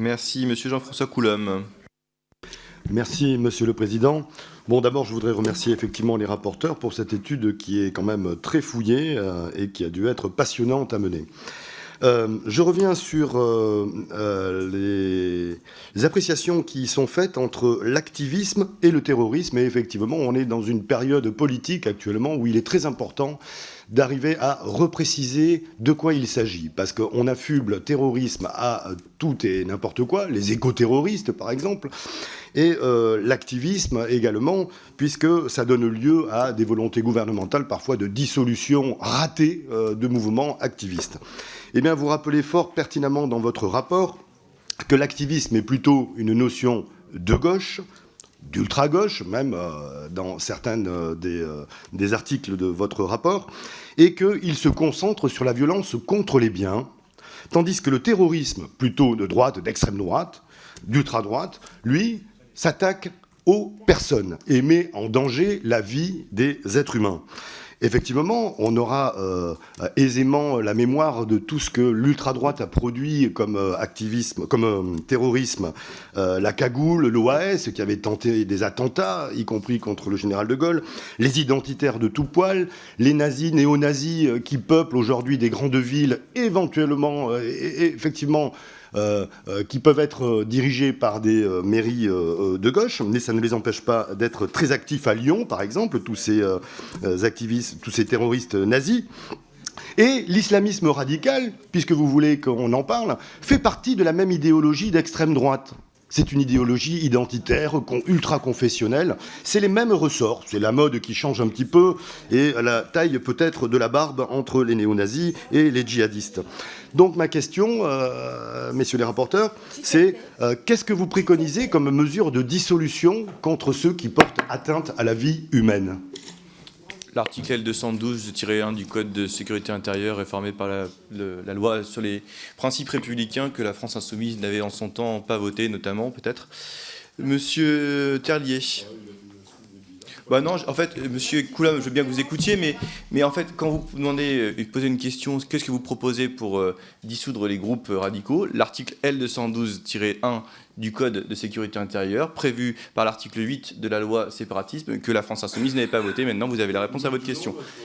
Merci, Monsieur Jean-François Coulombe. Merci, Monsieur le Président. Bon, d'abord, je voudrais remercier effectivement les rapporteurs pour cette étude qui est quand même très fouillée et qui a dû être passionnante à mener. Je reviens sur les appréciations qui sont faites entre l'activisme et le terrorisme. Et effectivement, on est dans une période politique actuellement où il est très important d'arriver à repréciser de quoi il s'agit. Parce qu'on affuble terrorisme à tout et n'importe quoi, les éco-terroristes par exemple, et l'activisme également, puisque ça donne lieu à des volontés gouvernementales parfois de dissolution ratée de mouvements activistes. Eh bien, vous rappelez fort pertinemment dans votre rapport que l'activisme est plutôt une notion de gauche, d'ultra-gauche, même dans certains des articles de votre rapport, et qu'il se concentre sur la violence contre les biens, tandis que le terrorisme, plutôt de droite, d'extrême droite, d'ultra-droite, lui, s'attaque aux personnes et met en danger la vie des êtres humains. Effectivement, on aura aisément la mémoire de tout ce que l'ultra-droite a produit comme activisme, comme terrorisme. La cagoule, l'OAS, qui avait tenté des attentats, y compris contre le général de Gaulle, les identitaires de tout poil, les nazis, néo-nazis qui peuplent aujourd'hui des grandes villes, éventuellement, effectivement, qui peuvent être dirigés par des mairies de gauche, mais ça ne les empêche pas d'être très actifs à Lyon, par exemple, tous ces activistes, tous ces terroristes nazis. Et l'islamisme radical, puisque vous voulez qu'on en parle, fait partie de la même idéologie d'extrême droite. C'est une idéologie identitaire, ultra-confessionnelle. C'est les mêmes ressorts. C'est la mode qui change un petit peu et la taille peut-être de la barbe entre les néo-nazis et les djihadistes. Donc ma question, messieurs les rapporteurs, c'est qu'est-ce que vous préconisez comme mesure de dissolution contre ceux qui portent atteinte à la vie humaine ? L'article L212-1 du Code de sécurité intérieure réformé par la loi sur les principes républicains que la France insoumise n'avait en son temps pas voté, notamment, peut-être. Monsieur Terlier. Bah non, en fait, Monsieur Coulombe, je veux bien que vous écoutiez, mais en fait, quand vous demandez, posez une question, qu'est-ce que vous proposez pour dissoudre les groupes radicaux, l'article L212-1 du Code de sécurité intérieure, prévu par l'article 8 de la loi séparatisme, que la France insoumise n'avait pas voté. Maintenant, vous avez la réponse à votre question.